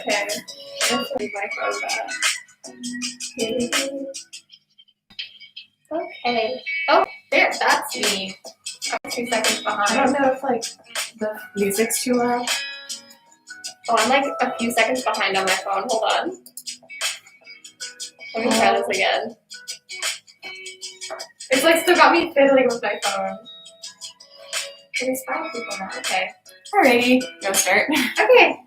Okay. Let's leave my phone back. Okay. Oh, there, that's me. I'm 2 seconds behind. I don't know if the music's too loud. Oh, I'm a few seconds behind on my phone. Hold on. Let me try this again. It's still got me fiddling with my phone. There's 5 people now. Okay. Alrighty, go start. Okay.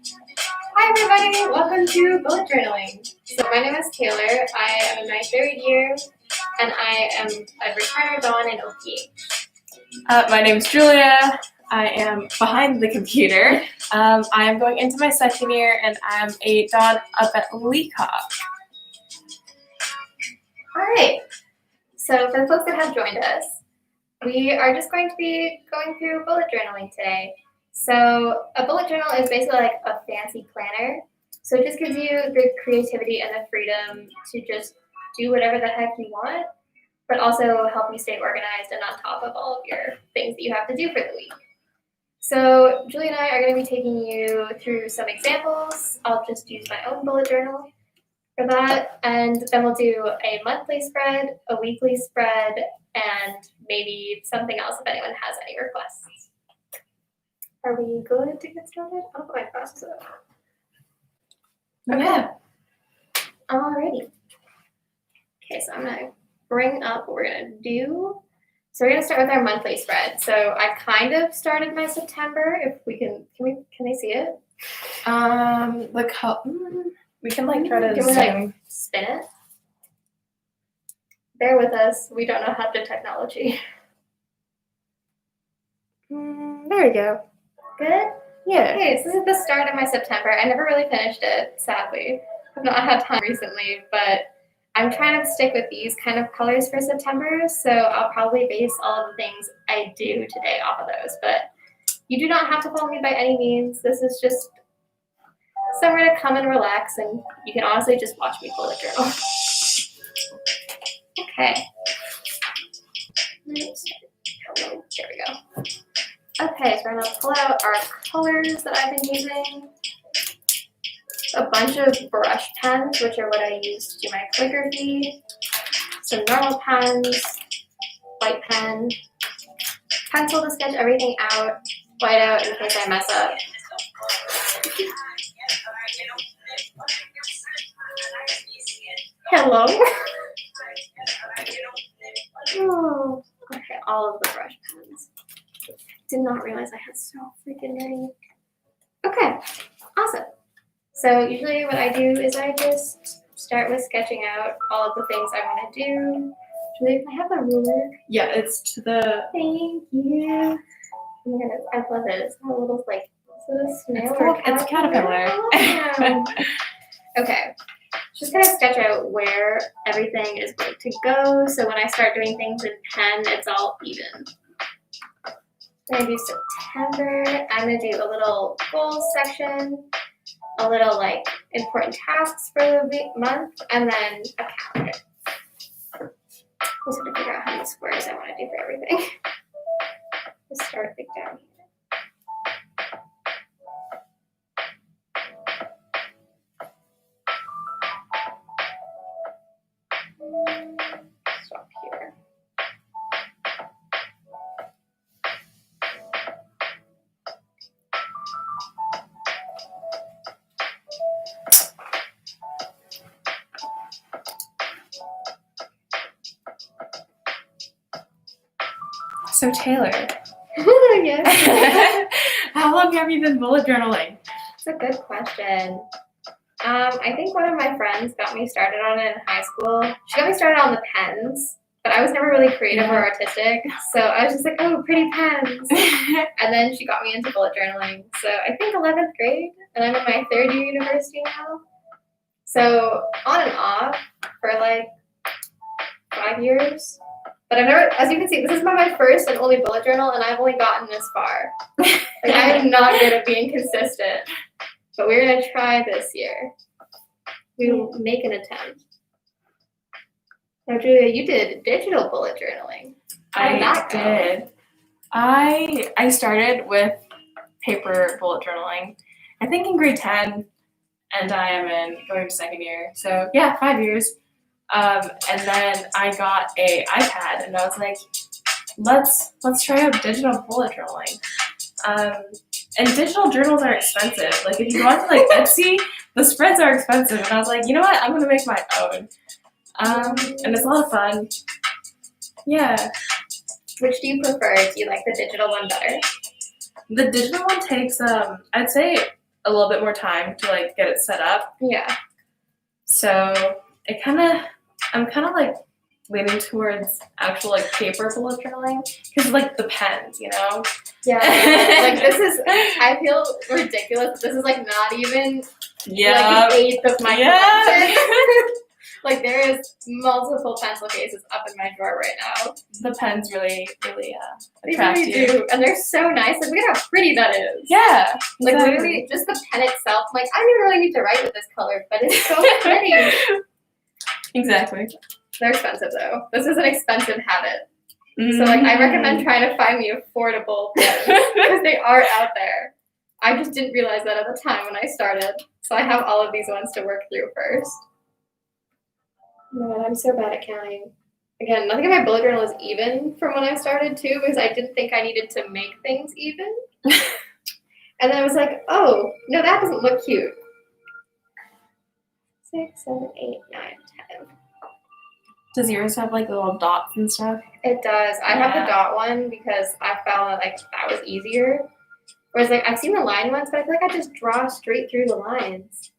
Hi everybody, welcome to Bullet Journaling. So my name is Taylor. I am in my 3rd year, and I am a returner Dawn in OPH. My name is Julia. I am behind the computer. I am going into my 2nd year, and I'm a Dawn up at Leacock. Alright, so for the folks that have joined us, we are just going to be going through bullet journaling today. So a bullet journal is basically like a fancy planner. So it just gives you the creativity and the freedom to just do whatever the heck you want, but also help you stay organized and on top of all of your things that you have to do for the week. So Julie and I are going to be taking you through some examples. I'll just use my own bullet journal for that, and then we'll do a monthly spread, a weekly spread, and maybe something else if anyone has any requests. Are we good to get started? I'll put my glasses up. Okay. Yeah. Alrighty. Okay, so I'm gonna bring up what we're gonna do. So we're gonna start with our monthly spread. So I kind of started my September. If we can they see it? We can try to Can we zoom. Spin it? Bear with us. We don't know how to do technology. There we go. Good? Yeah. Okay, so this is the start of my September. I never really finished it, sadly. I've not had time recently, but I'm trying to stick with these kind of colors for September, so I'll probably base all of the things I do today off of those. But you do not have to follow me by any means. This is just somewhere to come and relax, and you can honestly just watch me bullet journal. Okay. There we go. Okay, so we're gonna pull out our colors that I've been using. A bunch of brush pens, which are what I use to do my calligraphy. Some normal pens, white pen, pencil to sketch everything out, white out in case I mess up. Hello. Oh, okay, all of the brush pens. Did not realize I had so freaking many. Okay, awesome. So usually what I do is I just start with sketching out all of the things I want to do. Julie, can I have a ruler? Yeah, it's to the. Thank you. Oh my goodness, I love it. It's got a little is it a snail or It's a caterpillar. Okay. Just gonna sketch out where everything is going to go. So when I start doing things in pen, it's all even. I'm gonna do September. I'm gonna do a little goals section, a little important tasks for the month, and then a calendar. I'm just gonna figure out how many squares I want to do for everything. Just start big down here. Stop here. So Taylor. Yes. How long have you been bullet journaling? It's a good question. I think one of my friends got me started on it in high school. She got me started on the pens, but I was never really creative or artistic, so I was just like, oh, pretty pens. And then she got me into bullet journaling. So I think 11th grade, and I'm in my 3rd year university now. So on and off for 5 years. But I've never, as you can see, this is my first and only bullet journal, and I've only gotten this far. I am not good at being consistent. But we're going to try this year. We will make an attempt. Now, Julia, you did digital bullet journaling. I did. I started with paper bullet journaling, I think in grade 10, and I am going to second year. So yeah, 5 years. And then I got a iPad, and I was like, let's try out digital bullet journaling. And digital journals are expensive. Like if you go onto like Etsy, the spreads are expensive, and I was like, you know what? I'm gonna make my own. And it's a lot of fun. Yeah. Which do you prefer? Do you like the digital one better? The digital one takes I'd say a little bit more time to like get it set up. Yeah. So I'm kind of like leaning towards actual like paper bullet journaling because like the pens, you know. Yeah. Like this is, I feel ridiculous. This is like not even like an eighth of my collection. Like there is multiple pencil cases up in my drawer right now. The pens really They attract really you. do, and they're so nice. Like look at how pretty that is. Yeah. Like exactly. literally, just the pen itself. I'm like I don't even really need to write with this color, but it's so pretty. Exactly. They're expensive though. This is an expensive habit. So like I recommend trying to find the affordable pens because they are out there. I just didn't realize that at the time when I started. So I have all of these ones to work through first. Man, I'm so bad at counting. Again, nothing in my bullet journal is even from when I started too, because I didn't think I needed to make things even. And then I was like, oh, no, that doesn't look cute. 6, 7, 8, 9, 10. Does yours have like little dots and stuff? It does. I have Yeah. the dot one because I found that like that was easier. Whereas like I've seen the line ones, but I feel like I just draw straight through the lines.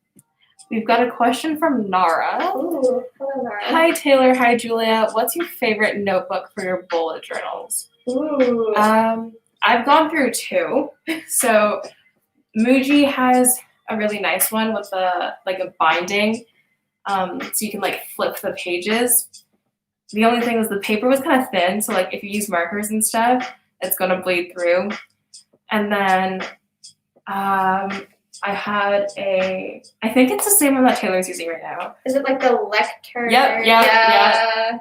We've got a question from Nara. Ooh, hello, Nara. Hi Taylor, hi Julia. What's your favorite notebook for your bullet journals? Ooh. I've gone through two. So Muji has a really nice one with a binding. So you can like flip the pages. The only thing was the paper was kind of thin, so like if you use markers and stuff, it's gonna bleed through. And then I had I think it's the same one that Taylor's using right now. Is it like the lectern? Yep. Yeah.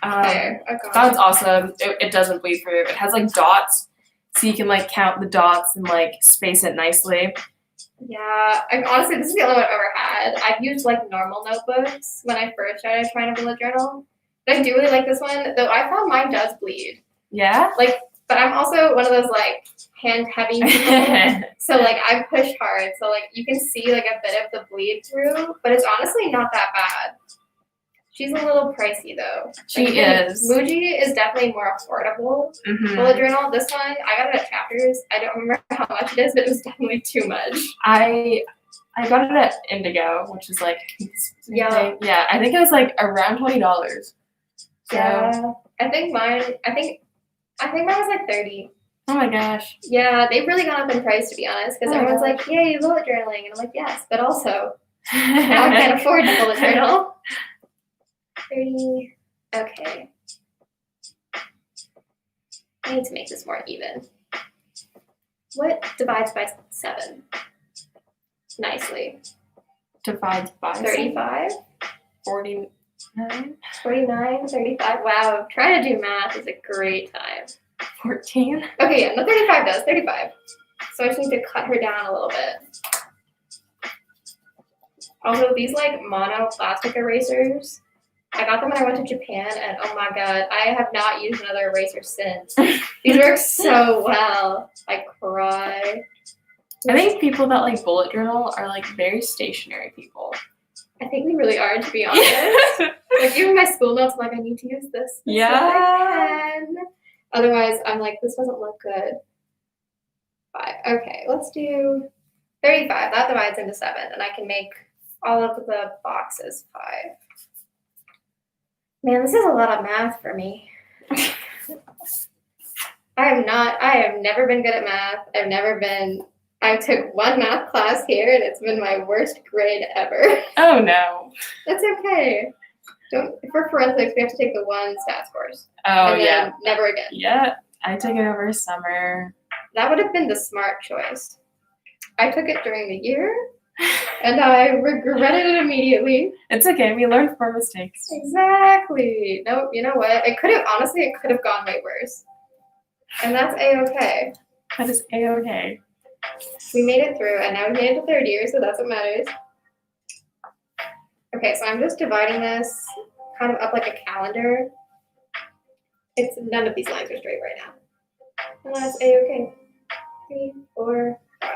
That Okay. one's awesome. It doesn't bleed through. It has like dots, so you can like count the dots and like space it nicely. Yeah. Honestly, this is the only one I've ever had. I've used like normal notebooks when I first started trying to bullet journal. But I do really like this one, though I found mine does bleed. Yeah. But I'm also one of those like hand heavy people. So like I push hard. So like you can see like a bit of the bleed through, but it's honestly not that bad. She's a little pricey though. She Like, is. Muji is definitely more affordable. Mhm. Bullet journal, this one, I got it at Chapters. I don't remember how much it is, but it was definitely too much. I got it at Indigo, which is like Yeah. Yeah, I think it was like around $20. So, Yeah. I think mine was like 30. oh my gosh. Yeah, they've really gone up in price to be honest, because Oh my everyone's like, yay, bullet journaling. And I'm like, yes, but also now I can't afford the bullet journal. 30. Okay. I need to make this more even. What divides by 7? Nicely. Divides by 35? 49, 49, 35. Wow, trying to do math is a great time. 14. Okay, yeah, no, 35 does. 35. So I just need to cut her down a little bit. Also, these like mono plastic erasers, I got them when I went to Japan, and oh my god, I have not used another eraser since. These work so well. I cry. I think people that like bullet journal are like very stationary people. I think we really are, to be honest. Like even my school notes, I'm like, I need to use this. Yeah. I can. Otherwise, I'm like, this doesn't look good. 5. Okay, let's do 35. That divides into 7, and I can make all of the boxes 5. Man, this is a lot of math for me. I have never been good at math. I took one math class here, and it's been my worst grade ever. Oh no. That's okay. For forensics, we have to take the one stats course. Oh and then yeah. never again. Yeah. I took it over summer. That would have been the smart choice. I took it during the year, and I regretted it immediately. It's okay. We learn from mistakes. Exactly. No, you know what? It could have gone way worse. And that's A-okay. That is A-okay. We made it through, and now we made it to 3rd year, so that's what matters. Okay, so I'm just dividing this kind of up like a calendar. It's none of these lines are straight right now. And that's A-okay. 3, 4, 5.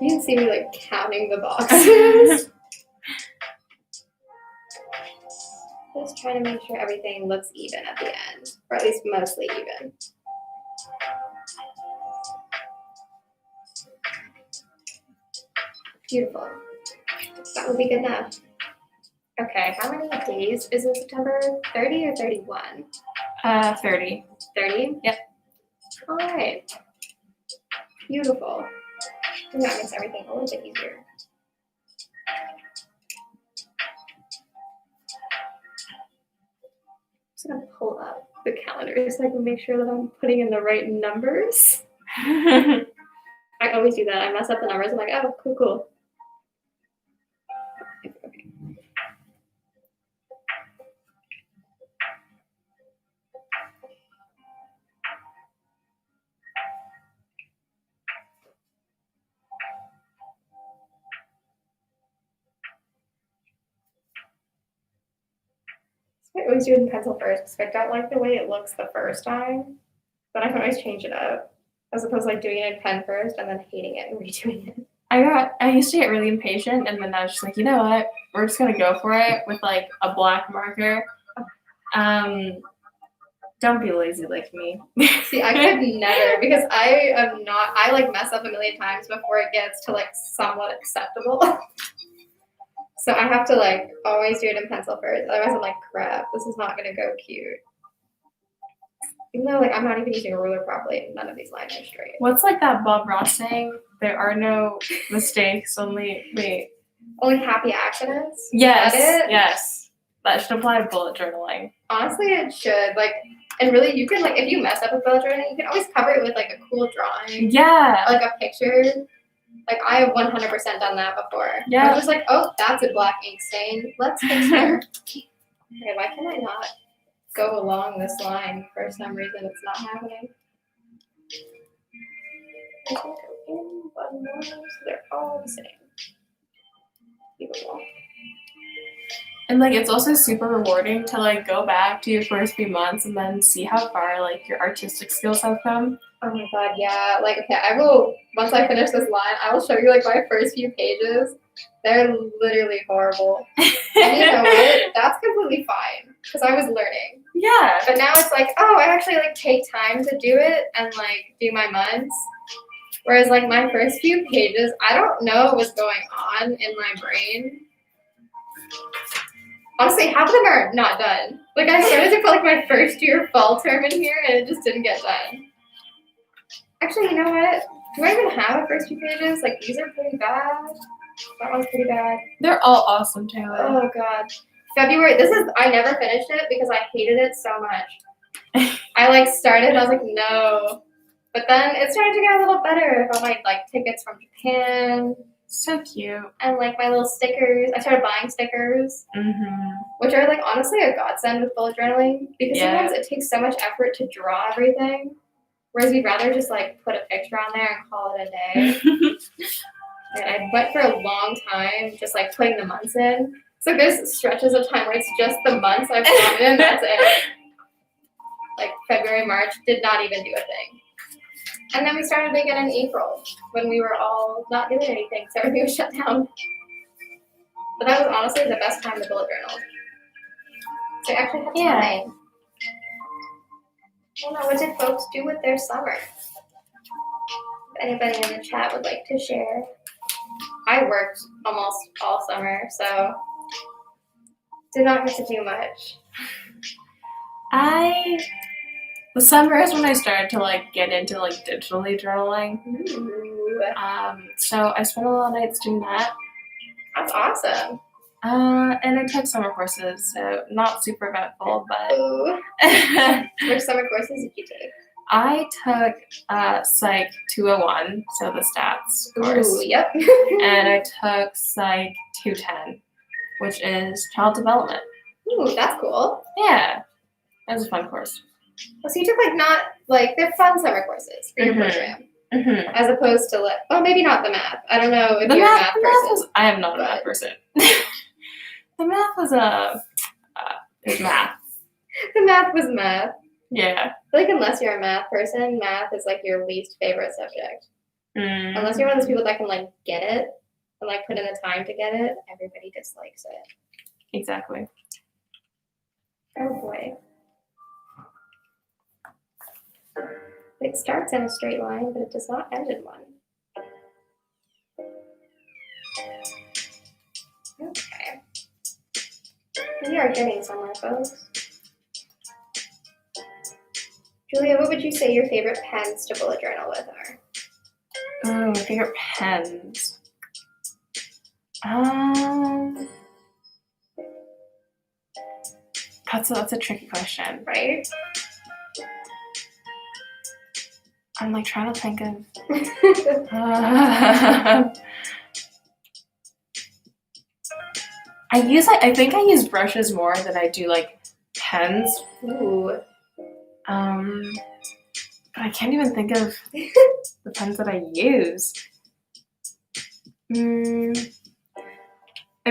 You can see me like counting the boxes. Just trying to make sure everything looks even at the end, or at least mostly even. Beautiful. That would be good enough. Okay, how many days is in September? 30 or 31? 30. 30? Yep. All right. Beautiful. And that makes everything a little bit easier. I'm just gonna pull up the calendar so I can make sure that I'm putting in the right numbers. I always do that. I mess up the numbers. I'm like, oh, cool. Okay. I always do it in pencil first because I don't like the way it looks the first time. But I can always change it up as opposed to like doing it in pen first and then hating it and redoing it. I used to get really impatient, and then I was just like, you know what? We're just gonna go for it with like a black marker. Don't be lazy like me. See, I could never because I am not. I like mess up a million times before it gets to like somewhat acceptable. So I have to like always do it in pencil first. Otherwise, I'm like, crap, this is not gonna go cute. Even though like I'm not even using a ruler properly, none of these lines are straight. What's like that Bob Ross saying? There are no mistakes, only Only happy accidents. Yes, Is that it? yes. That should apply to bullet journaling. Honestly, it should. Like, and really, you can like if you mess up with bullet journaling, you can always cover it with like a cool drawing, Yeah. like a picture. Like I have 100% done that before. Yeah. I was just like, oh, that's a black ink stain. Let's fix her. Okay, why can I not go along this line for some reason? It's not happening. I think I'm in one more, so they're all the same. Beautiful. And like it's also super rewarding to like go back to your first few months and then see how far like your artistic skills have come. Oh my god, yeah. Like, okay, I will, once I finish this line, I will show you like my first few pages. They're literally horrible. And you know what? That's completely fine because I was learning. Yeah. But now it's like, oh, I actually like take time to do it and like do my months. Whereas like my first few pages, I don't know what was going on in my brain. Honestly, half of them are not done. Like I started to put like my first year fall term in here and it just didn't get done. Actually, you know what? Do I even have a first few pages? Like these are pretty bad. That one's pretty bad. They're all awesome, Taylor. Oh god. February, I never finished it because I hated it so much. I like started, I was like, no. But then it started to get a little better about my like tickets from Japan So cute. and like my little stickers. I started buying stickers, which are like honestly a godsend with bullet journaling because sometimes it takes so much effort to draw everything. Whereas we'd rather just like put a picture on there and call it a day. And I went for a long time just like putting the months in. So there's stretches of time where it's just the months I've drawn in, that's it. Like February, March, did not even do a thing. And then we started again in April when we were all not doing anything, so everything was shut down. But that was honestly the best time to bullet journal. So I actually had time. I don't know, what did folks do with their summer? If anybody in the chat would like to share. I worked almost all summer, so did not get to do much. The summer is when I started to like get into like digitally journaling. Ooh, So I spent a lot of nights doing that. that's awesome. And I took summer courses, so not super eventful, but Ooh. Which summer courses did you take? I took Psych 201, so the stats course. Ooh, yep. And I took Psych 210. which is child development. Ooh, that's cool. Yeah, that was a fun course. Oh, so you took like not like they're fun summer courses for your Mhm. program, Mm-hmm. as opposed to like maybe not the math. I don't know if The you're a math, math the person. math was. I am not a but- math person. The math was is math. The math was math. Yeah. I feel like unless you're a math person, math is like your least favorite subject. Mm. Unless you're one of those people that can like get it and like put in the time to get it, everybody dislikes it. Exactly. Oh boy. It starts in a straight line, but it does not end in one. Okay. We are getting somewhere, folks. Julia, what would you say your favorite pens to bullet journal with are? Oh, my favorite pens. That's a tricky question. Right? I'm like trying to think of. I think I use brushes more than I do like pens. Ooh. But I can't even think of the pens that I use. I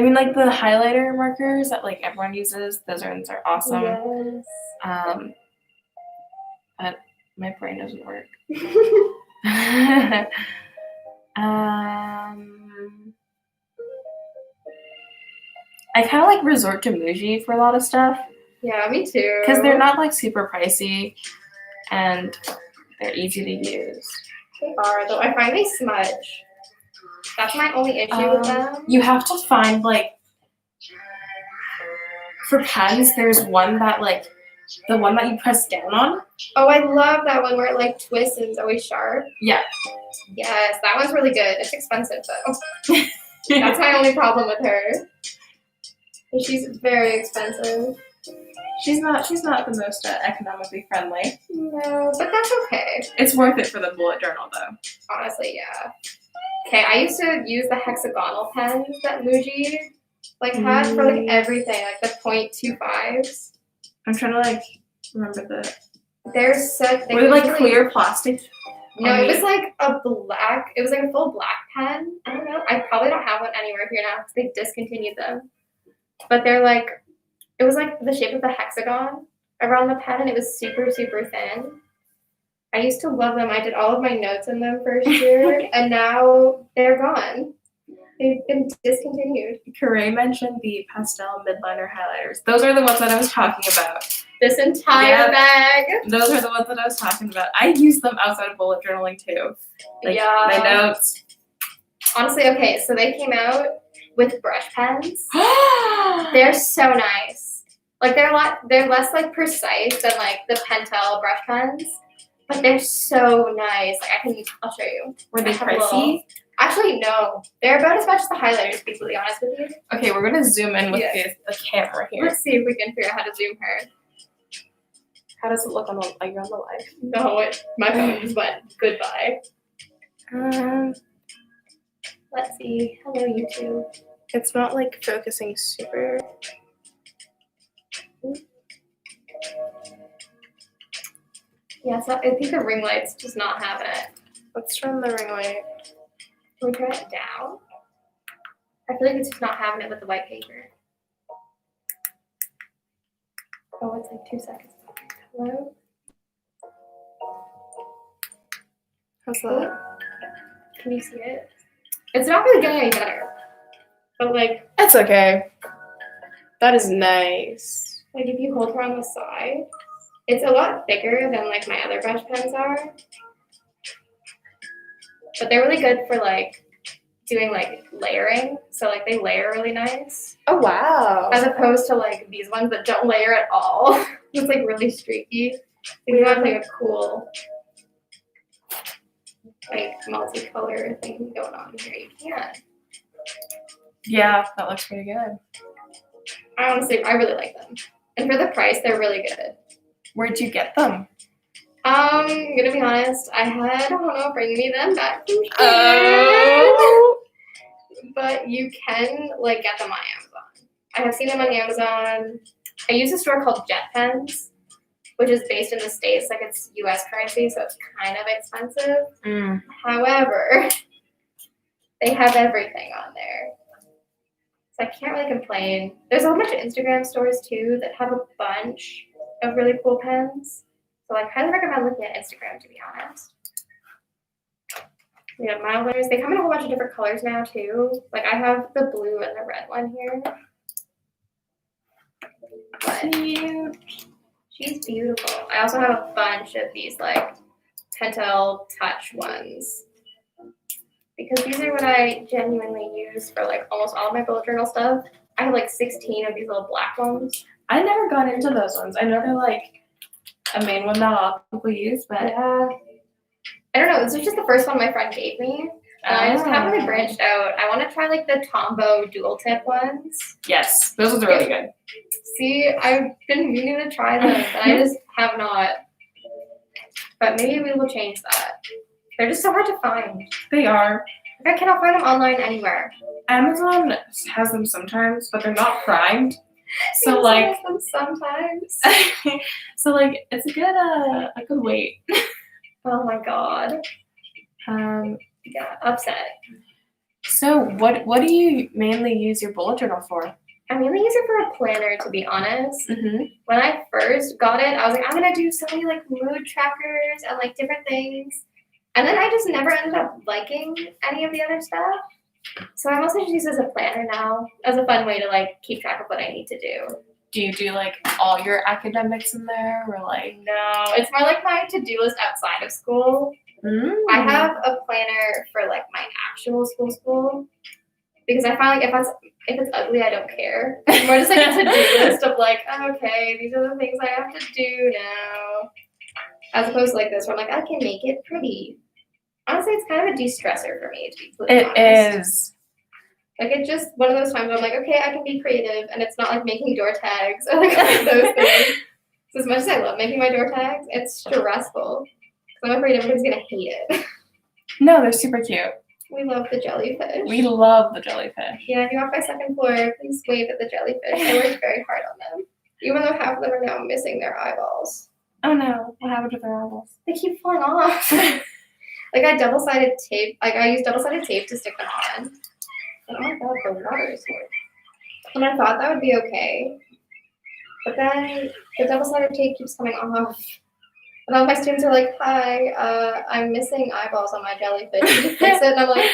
mean, like the highlighter markers that like everyone uses. Those ones are awesome. Yes. But my brain doesn't work. I kind of like resort to Muji for a lot of stuff Yeah, me too. because they're not like super pricey and they're easy to use. They are, though. I find they smudge. That's my only issue with them. You have to find like for pens. There's one that like the one that you press down on. Oh, I love that one where it like twists and is always sharp. Yeah. Yes, that one's really good. It's expensive though. That's my only problem with her. She's very expensive. She's not the most economically friendly. No, but that's okay. It's worth it for the bullet journal though. Honestly, yeah. Okay, I used to use the hexagonal pens that Muji like had for like everything, like the .25s. I'm trying to like remember the. They're such. Were they like clear plastic? No, it was like a black. It was like a full black pen. I don't know. I probably don't have one anywhere here now because they discontinued them. But they're like, it was like the shape of the hexagon around the pen, and it was super, super thin. I used to love them. I did all of my notes in them first year, and now they're gone. They've been discontinued. Corey mentioned the pastel midliner highlighters. Those are the ones that I was talking about. This entire bag. Those are the ones that I was talking about. I use them outside of bullet journaling too. Like Yeah. my notes. Honestly, okay, so they came out with brush pens. They're so nice. Like they're less like precise than like the Pentel brush pens, but they're so nice. Like I'll show you. Were they I have a little- pricey? Actually, no. They're about as much as the highlighters, to be completely honest with you. Okay, we're gonna zoom in with Yeah. the camera here. Let's see if we can figure out how to zoom her. How does it look on the like on the live? No, my phone just went goodbye. Let's see. Hello, YouTube. It's not like focusing super. Yeah, so I think the ring light's just not having it. Let's turn the ring light. Can we turn it down? I feel like it's just not having it with the white paper. Oh, it's like 2 seconds. Hello? How's that? Can you see it? It's not really getting any better. But like That's okay. That is nice. if you hold her on the side, it's a lot thicker than like my other brush pens are. But they're really good for like doing like layering. So like they layer really nice. Oh wow. As opposed to like these ones that don't layer at all. It's like really streaky. You have like a cool like multicolor thing going on here. You can't. Yeah, that looks pretty good. I really like them. And for the price, they're really good. Where'd you get them? I'm gonna be honest, I had Hono bring me them back from Japan. Oh. But you can like get them on Amazon. I have seen them on Amazon. I use a store called Jet Pens, which is based in the States, like it's US currency, so it's kind of expensive. However, they have everything on there. So I can't really complain. There's a whole bunch of Instagram stores too that have a bunch of really cool pens. So I highly recommend looking at Instagram, to be honest. Yeah, Milers. They come in a whole bunch of different colors now too. Like I have the blue and the red one here. But Cute. she's beautiful. I also have a bunch of these like Pentel Touch ones. Because these are what I genuinely use for like almost all of my bullet journal stuff. I have like 16 of these little black ones. I never got into those ones. I know they're like a main one that a lot of people use, but Yeah. I don't know. This was just the first one my friend gave me. And I just haven't really branched out. I want to try like the Tombow dual tip ones. yes, those ones are really good. See, I've been meaning to try them, but I just have not. But maybe we will change that. They're just so hard to find. They are. I cannot find them online anywhere. Amazon has them sometimes, but they're not primed. So Yes, like, I have them sometimes. so like, it's a good wait. Oh my god. Yeah. Upset. So what do you mainly use your bullet journal for? I mainly use it for a planner, to be honest. Mm-hmm. When I first got it, I was like, I'm gonna do so many like mood trackers and like different things. And then I just never ended up liking any of the other stuff. So I mostly just use it as a planner now, as a fun way to like keep track of what I need to do. Do you do like all your academics in there, or like? No, it's more like my to-do list outside of school. I have a planner for like my actual school because I find like if it's ugly, I don't care. It's more just like a to-do list of like, okay, these are the things I have to do now. As opposed to like this, where I'm like, I can make it pretty. Honestly, it's kind of a de-stressor for me, to be completely honest. It is. Like it's just one of those times where I'm like, okay, I can be creative, and it's not like making door tags or like those things. So as much as I love making my door tags, it's stressful. I'm afraid everybody's gonna hate it. No, they're super cute. We love the jellyfish. We love the jellyfish. Yeah, if you're off my second floor, please wave at the jellyfish. I worked very hard on them. Even though half of them are now missing their eyeballs. Oh no, what happened to their eyeballs? They keep falling off. Like I double-sided tape. Like I used double-sided tape to stick them on. And oh my god, the water is here. And I thought that would be okay. But then the double-sided tape keeps coming off. And all my students are like, hi, I'm missing eyeballs on my jellyfish. Can you fix it? And I'm like,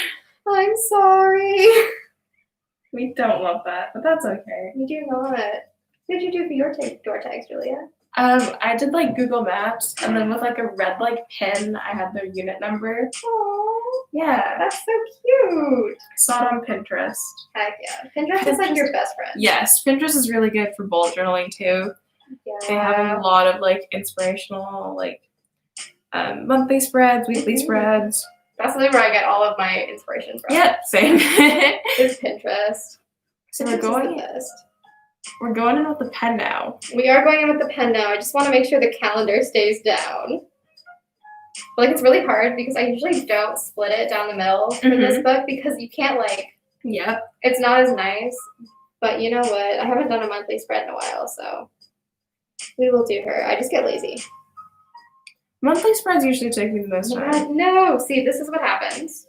I'm sorry. We don't love that, but that's okay. You do not. What did you do for your door tags, Julia? I did like Google Maps, and then with like a red like pin, I had their unit number. Oh, Yeah, that's so cute. saw it on Pinterest. Heck yeah. Pinterest is like your best friend. Yes, Pinterest is really good for bullet journaling too. Yeah. They have a lot of like inspirational like monthly spreads, weekly spreads. That's literally where I get all of my inspiration from. Yeah, same. Is Pinterest. So Pinterest we're is going the best. We're going in with the pen now. We are going in with the pen now. I just want to make sure the calendar stays down. But, like, it's really hard because I usually don't split it down the middle for this book because you can't, like, Yep. it's not as nice. But you know what? I haven't done a monthly spread in a while, so we will do her. I just get lazy. Monthly spreads usually take me the most time. No. See, this is what happens.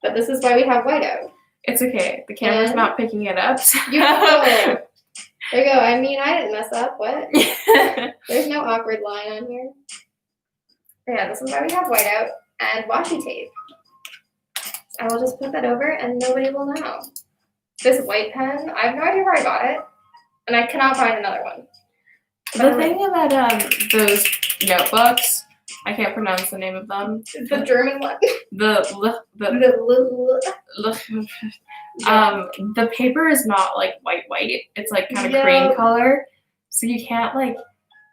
But this is why we have whiteout. It's okay. The camera's not picking it up. So. You go. There you go. I mean, I didn't mess up. What? There's no awkward line on here. Yeah, this is why we have whiteout and washi tape. I will just put that over and nobody will know. This white pen, I have no idea where I got it. And I cannot find another one. The thing about those notebooks, I can't pronounce the name of them. The German one. The paper is not like white. It's like kind of Yeah. cream color. So you can't like,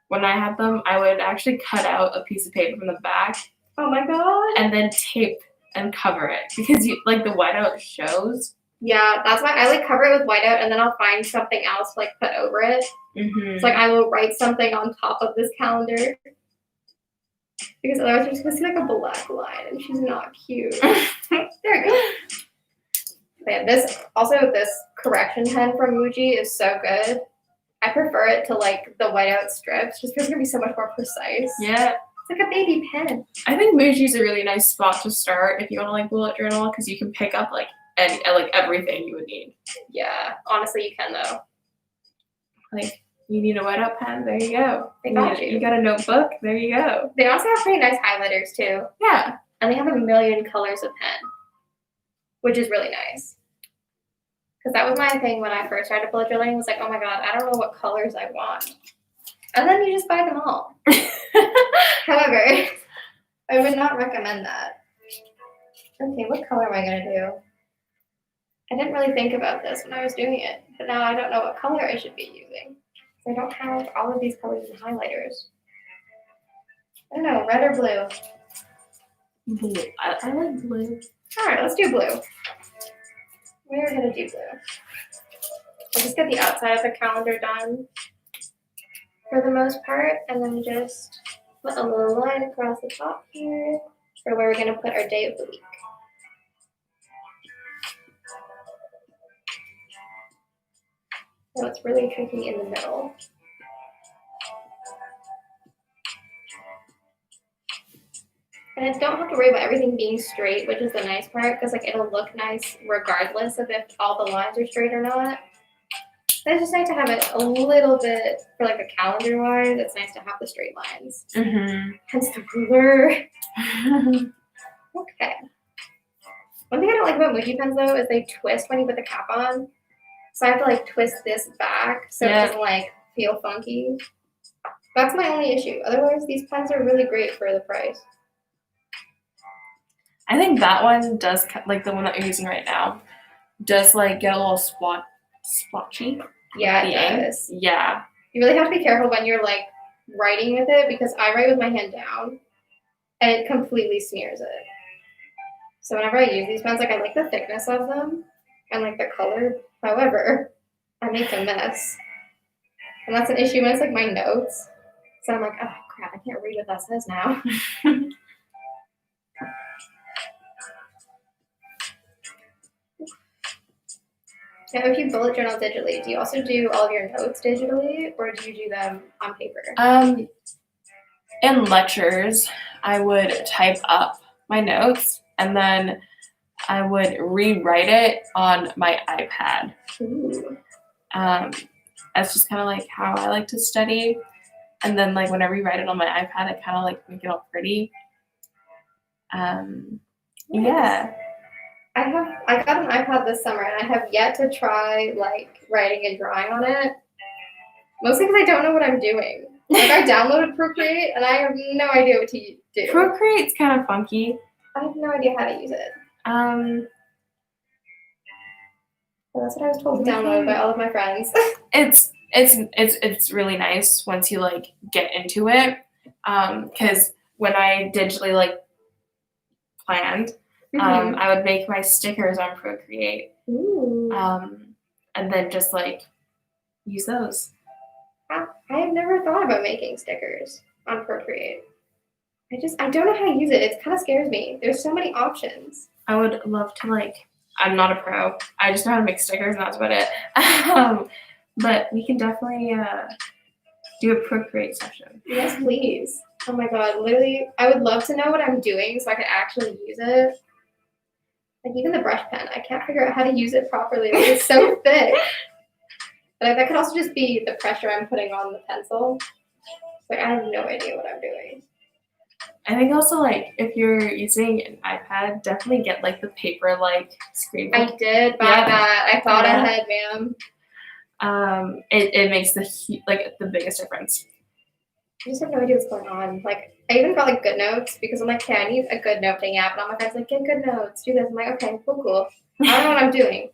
when I had them, I would actually cut out a piece of paper from the back Oh my god. and then tape and cover it because you like the whiteout shows. Yeah, that's why I like cover it with whiteout and then I'll find something else to like put over it. Mm-hmm. It's like I will write something on top of this calendar. Because otherwise you're just gonna see like a black line and she's not cute. There we go. Yeah, this correction pen from Muji is so good. I prefer it to like the whiteout strips just because it's gonna be so much more precise. Yeah. It's like a baby pen. I think Muji's a really nice spot to start if you want to like bullet journal because you can pick up like everything you would need. Yeah, honestly, you can though. Like you need a whiteout pen, there you go. They got you. You got a notebook, there you go. They also have pretty nice highlighters too, Yeah. and they have a million colors of pen, which is really nice. Because that was my thing when I first started bullet journaling. Was like, oh my god, I don't know what colors I want, and then you just buy them all. However, I would not recommend that. Okay, what color am I gonna do? I didn't really think about this when I was doing it, but now I don't know what color I should be using. I don't have all of these colors and highlighters. I don't know, red or blue? Blue. I like blue. All right, let's do blue. We're gonna do blue. I'll just get the outside of the calendar done for the most part, and then just put a little line across the top here for where we're gonna put our day of the week. So it's really tricky in the middle. And I don't have to worry about everything being straight, which is the nice part, because like it'll look nice regardless of if all the lines are straight or not. But it's just nice to have it a little bit for like the calendar wise. It's nice to have the straight lines. Mm-hmm. Hence the ruler. Okay. One thing I don't like about Muji pens though is they twist when you put the cap on. So I have to like twist this back so it doesn't like feel funky. That's my only issue. Otherwise, these pens are really great for the price. I think that one does, like the one that you're using right now, does like get a little splotchy. Yeah, it does. Yeah. You really have to be careful when you're like writing with it because I write with my hand down and it completely smears it. So whenever I use these pens, like I like the thickness of them and like the color. However, I make a mess. And that's an issue when it's like my notes. So I'm like, oh crap, I can't read what that says now. Now, if you bullet journal digitally, do you also do all of your notes digitally or do you do them on paper? In lectures, I would type up my notes and then I would rewrite it on my iPad. Ooh. That's just kind of like how I like to study. And then like when I rewrite it on my iPad, I kind of like make it all pretty. Yeah. I got an iPad this summer and I have yet to try like writing and drawing on it. Mostly because I don't know what I'm doing. Like I downloaded Procreate and I have no idea what to do. Procreate's kind of funky. I have no idea how to use it. Well, that's what I was told to download by all of my friends. It's really nice once you like get into it. Because when I digitally like planned, I would make my stickers on Procreate. Ooh. And then just like use those. I have never thought about making stickers on Procreate. I don't know how to use it. It kind of scares me. There's so many options. I would love to like, I'm not a pro. I just know how to make stickers and that's about it. But we can definitely do a Procreate session. Yes, please. Oh my god, literally, I would love to know what I'm doing so I could actually use it. Like even the brush pen, I can't figure out how to use it properly. Like, it's so thick. But that could also just be the pressure I'm putting on the pencil. Like I have no idea what I'm doing. I think also like if you're using an iPad, definitely get like the paper like screen. I did buy that. I thought ahead, ma'am. It makes the biggest difference. I just have no idea what's going on. Like I even got like GoodNotes because I'm like, okay, I need a good noting app. And all my friends like, get GoodNotes, do this. I'm like, okay, cool. I don't know what I'm doing.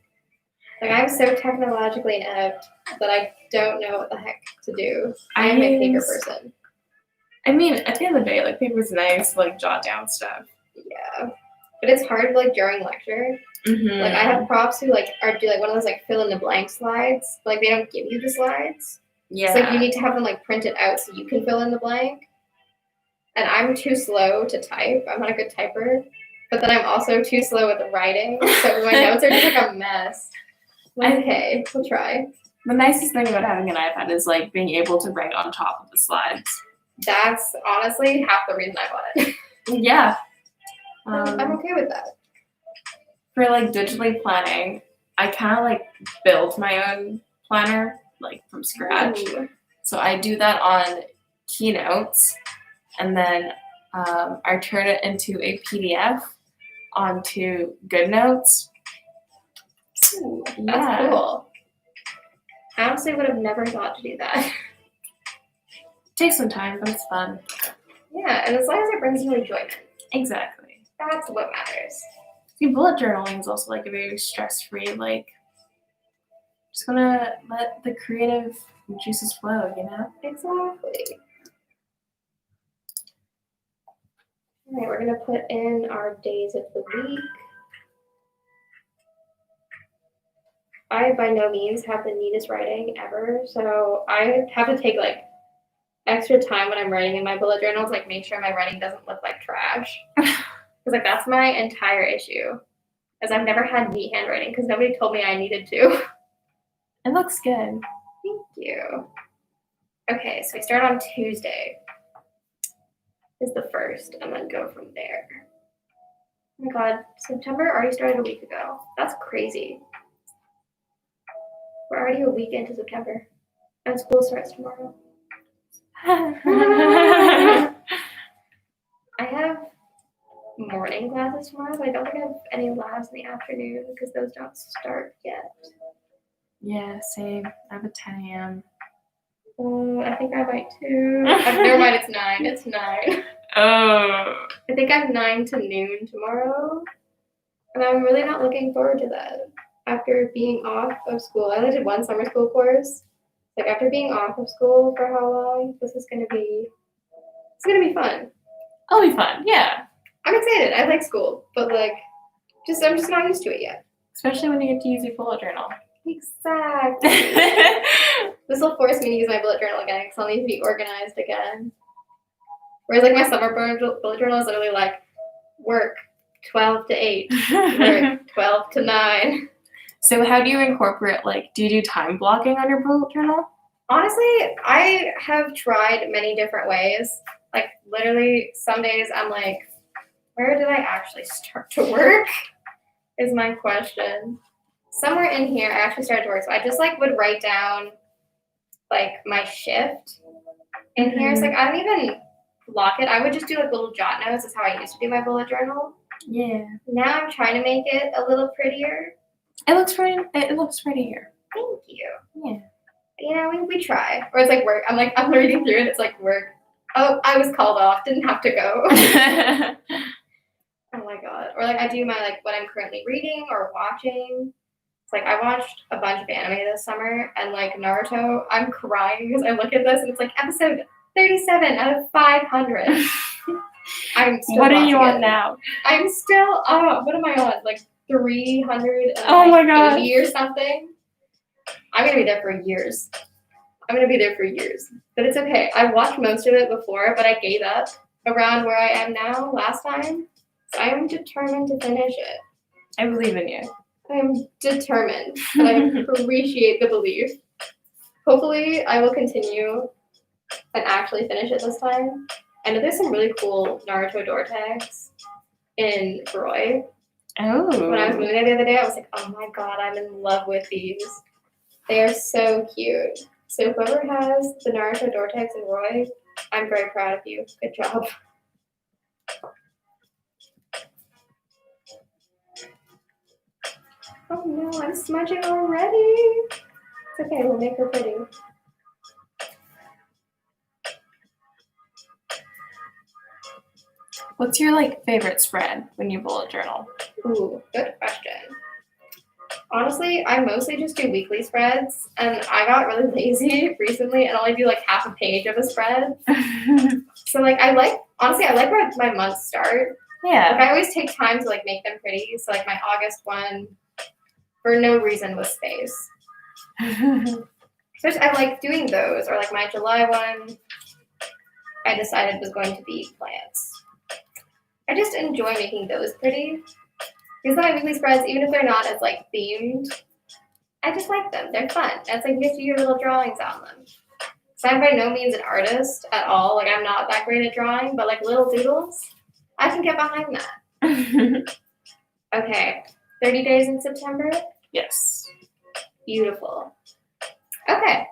Like I'm so technologically inept that I don't know what the heck to do. I'm a paper person. I mean, at the end of the day, like paper's nice, like jot down stuff. Yeah, but it's hard like during lecture. Mm-hmm. Like I have props who like do like one of those like fill in the blank slides. But, like they don't give you the slides. Yeah. So like you need to have them like printed out so you can fill in the blank. And I'm too slow to type. I'm not a good typer. but then I'm also too slow with writing, so my notes are just like a mess. Okay, we'll try. The nicest thing about having an iPad is like being able to write on top of the slides. That's honestly half the reason I bought it. Yeah. I'm okay with that. For like digitally planning, I kind of like build my own planner like from scratch. Ooh. So I do that on Keynotes, and then I turn it into a PDF onto GoodNotes. Ooh, that's Yeah. cool. I honestly would have never thought to do that. Takes some time, but it's fun. Yeah, and as long as it brings you enjoyment, Exactly. that's what matters. See, bullet journaling is also like a very stress-free, like just gonna let the creative juices flow, you know? Exactly. All right, we're gonna put in our days of the week. I by no means have the neatest writing ever, so I have to take like extra time when I'm writing in my bullet journal to like make sure my writing doesn't look like trash. Because like that's my entire issue, is I've never had neat handwriting because nobody told me I needed to. It looks good. Thank you. Okay, so we start on Tuesday. Is the first, and then go from there. Oh my god, September already started a week ago. That's crazy. We're already a week into September, and school starts tomorrow. I have morning classes tomorrow, but I don't think I have any labs in the afternoon because those don't start yet. Yeah, same. I have a 10 a.m. I think I might too. Never mind, it's 9. It's 9. Oh. I think I'm 9 to noon tomorrow, and I'm really not looking forward to that. After being off of school, I only did one summer school course. Like after being off of school for how long, it's gonna be fun. It'll be fun, yeah. I'm excited. I like school, but like, I'm just not used to it yet. Especially when you get to use your bullet journal. Exactly. This will force me to use my bullet journal again because I'll need to be organized again. Whereas like my summer bullet journal is literally like work 12 to 8, work 12 to 9. So how do you incorporate, like, do you do time blocking on your bullet journal? Honestly, I have tried many different ways. Like literally some days I'm like, where did I actually start to work? Is my question. Somewhere in here I actually started to work. So I just like would write down like my shift in here. It's like I don't even block it. I would just do like little jot notes. That's how I used to do my bullet journal. Yeah. Now I'm trying to make it a little prettier. It looks pretty here. Thank you. Yeah. You know, we try. Or it's like work. I'm reading through it. It's like work. Oh, I was called off. Didn't have to go. Oh my god. Or like I do my like what I'm currently reading or watching. It's like I watched a bunch of anime this summer and like Naruto, I'm crying because I look at this and it's like episode 37 out of 500. I'm still What are you watching on it. now? I'm still what am I on? Like 380 Oh my God. or something. I'm gonna be there for years. But it's okay. I watched most of it before, but I gave up around where I am now last time. So I am determined to finish it. I believe in you. I am determined, and I appreciate the belief. Hopefully, I will continue and actually finish it this time. I know there's some really cool Naruto door tags in Roy. Oh. When I was moving there the other day, I was like, oh my god, I'm in love with these. They are so cute. So whoever has the Naruto door tags in Roy, I'm very proud of you. Good job. Oh no, I'm smudging already. It's okay, we'll make her pretty. What's your like favorite spread when you bullet journal? Ooh, good question. Honestly, I mostly just do weekly spreads, and I got really lazy recently and only do like half a page of a spread. So like I like where my months start. Yeah. Like I always take time to like make them pretty. So like my August one, for no reason, was space. So I like doing those, or like my July one, I decided was going to be plants. I just enjoy making those pretty. Because my weekly spreads, even if they're not as like themed, I just like them. They're fun. And it's like you get to do your little drawings on them. So I'm by no means an artist at all. Like I'm not that great at drawing, but like little doodles, I can get behind that. Okay, 30 days in September. Yes. Beautiful. Okay.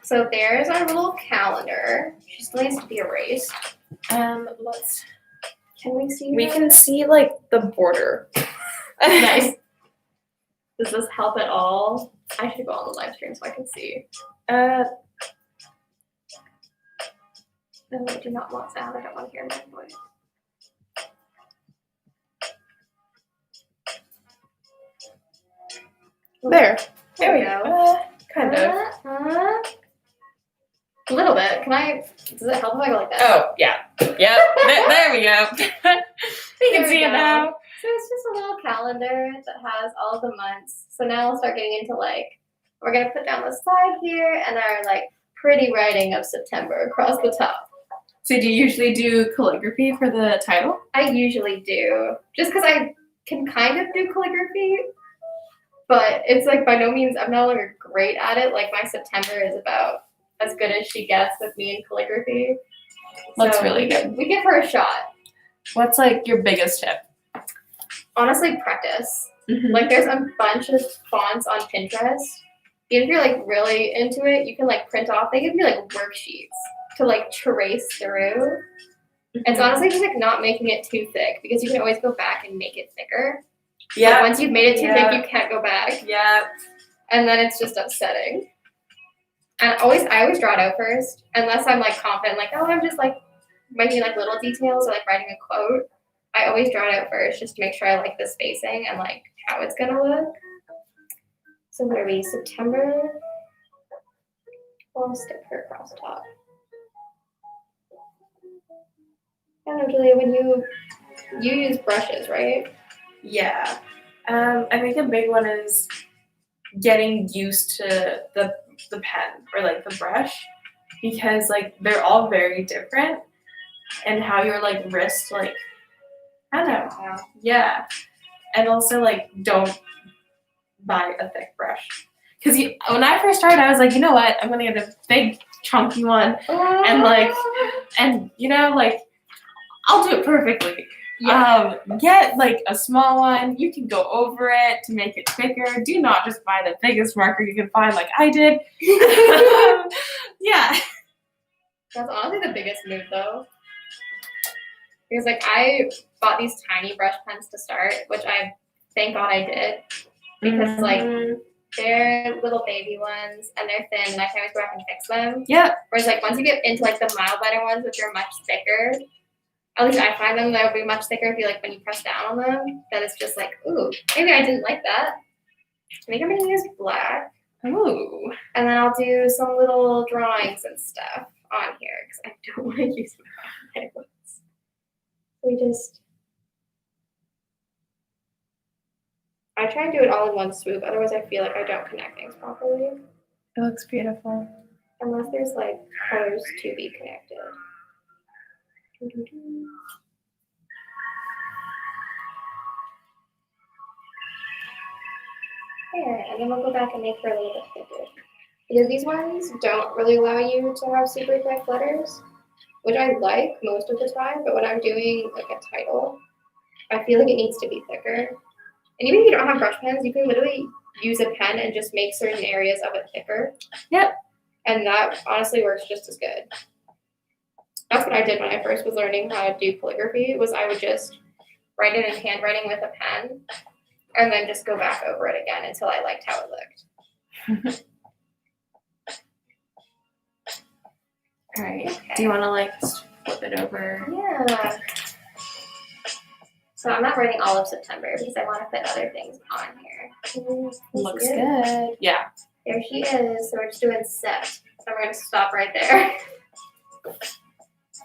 So there's our little calendar. She still needs to be erased. Let's. Can we see? We her? can see like the border. Nice. Does this help at all? I should go on the live stream so I can see. No, I do not want sound. I don't want to hear my voice. There. There we go. Kind of. A little bit. Can I? Does it help if I go like that? Oh, yeah. Yep. there we go. We There can we see it go. now. So it's just a little calendar that has all of the months. So now we'll start getting into like, we're gonna put down the side here and our like pretty writing of September across the top. So do you usually do calligraphy for the title? I usually do, just because I can kind of do calligraphy, but it's like by no means, I'm no longer great at it. Like my September is about as good as she gets with me in calligraphy. Looks So really good. We give her a shot. What's like your biggest tip? Honestly, practice. Mm-hmm. Like there's a bunch of fonts on Pinterest. Even if you're like really into it, you can like print off. They give me like worksheets to like trace through. It's honestly just like not making it too thick because you can always go back and make it thicker. Yeah. But once you've made it too Yeah. thick, you can't go back. Yeah. And then it's just upsetting. And I always draw it out first, unless I'm like confident, like, oh, I'm just like making like little details or like writing a quote. I always draw it out first just to make sure I like the spacing and like how it's gonna look. So what are we, September? We'll stick her across the top. I don't know, Julia, when you use brushes, right? Yeah. I think a big one is getting used to the pen or like the brush because like they're all very different and how your like wrist like I don't know. Yeah. And also like don't buy a thick brush. Because when I first started I was like, you know what, I'm gonna get a big chunky one and like and you know like I'll do it perfectly. Yeah. Get like a small one. You can go over it to make it thicker. Do not just buy the biggest marker you can find, like I did. Yeah. That's honestly the biggest move though. Because like I bought these tiny brush pens to start, which I thank God I did. Because like they're little baby ones and they're thin and I can always go back and fix them. Yeah. Whereas like once you get into like the mild lighter ones, which are much thicker, at least I find them that would be much thicker if you like when you press down on them, then it's just like, ooh, maybe I didn't like that. I think I'm gonna use black. Ooh. And then I'll do some little drawings and stuff on here because I don't want to use my ones. I try and do it all in one swoop, otherwise I feel like I don't connect things properly. It looks beautiful. Unless there's like colors to be connected. There, and then we'll go back and make her a little bit thicker. Because these ones don't really allow you to have super thick letters, which I like most of the time, but when I'm doing like a title, I feel like it needs to be thicker. And even if you don't have brush pens, you can literally use a pen and just make certain areas of it thicker. Yep. And that honestly works just as good. That's what I did when I first was learning how to do calligraphy, was I would just write it in handwriting with a pen and then just go back over it again until I liked how it looked. All right. Okay. Do you want to like flip it over? Yeah. So I'm not writing all of September because I want to fit other things on here. Looks good. Yeah. There she is. So we're just doing set. So we're going to stop right there.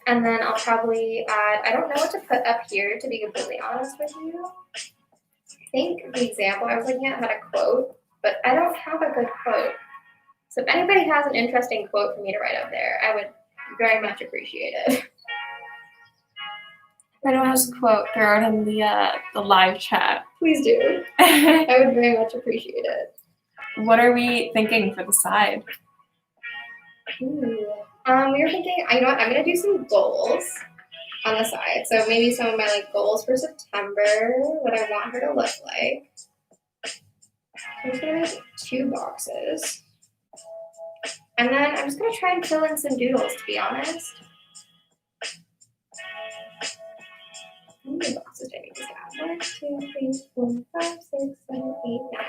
And then I'll probably add, I don't know what to put up here, to be completely honest with you. I think the example I was looking at had a quote, but I don't have a good quote. So if anybody has an interesting quote for me to write up there, I would very much appreciate it. If anyone has a quote, throw it in the live chat. Please do. I would very much appreciate it. What are we thinking for the side? Ooh. We were thinking, you know what, I'm gonna do some goals on the side. So maybe some of my like goals for September, what I want her to look like. I'm just gonna make 2 boxes. And then I'm just gonna try and fill in some doodles, to be honest. How many boxes do I need to have? 1, 2, 3, 4, 5, 6, 7, 8, 9.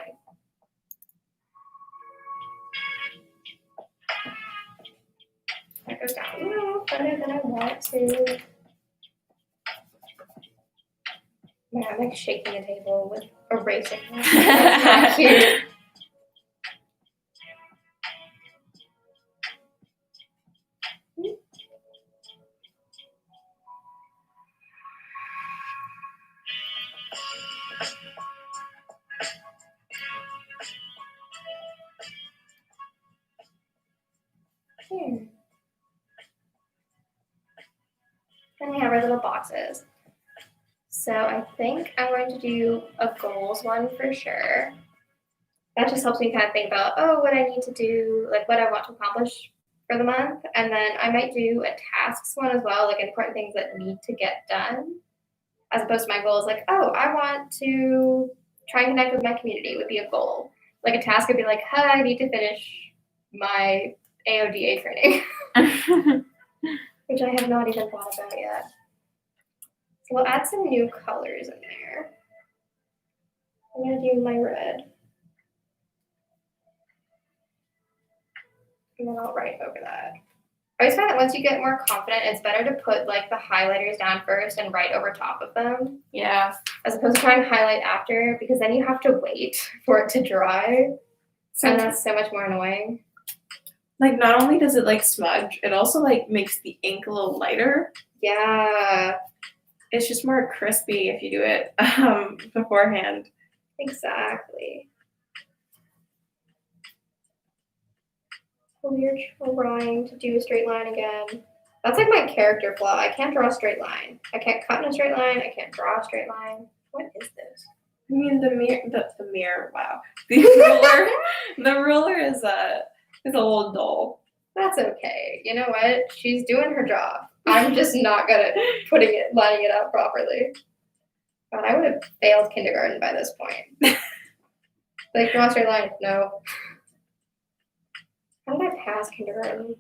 That goes down a little further than I want to. Yeah, I'm like shaking the table with erasing. That's not cute. Here. Then we have our little boxes. So I think I'm going to do a goals one for sure. That just helps me kind of think about, oh, what I need to do, like what I want to accomplish for the month. And then I might do a tasks one as well, like important things that need to get done. As opposed to my goals, like, oh, I want to try and connect with my community would be a goal. Like a task would be like, hi, I need to finish my AODA training, which I have not even thought about yet. So we'll add some new colors in there. I'm gonna do my red. And then I'll write over that. I always find that once you get more confident, it's better to put like the highlighters down first and write over top of them. Yeah. As opposed to trying to highlight after, because then you have to wait for it to dry. And that's so much more annoying. Like not only does it like smudge, it also like makes the ink a little lighter. Yeah. It's just more crispy if you do it beforehand. Exactly. We're trying to do a straight line again. That's like my character flaw. I can't draw a straight line. I can't cut in a straight line. I can't draw a straight line. What is this? I mean the mirror. Wow, the ruler. The ruler is a little dull. That's okay. You know what? She's doing her job. I'm just not good at lining it up properly. God, I would have failed kindergarten by this point. Like draw a straight line. No. How did I pass kindergarten?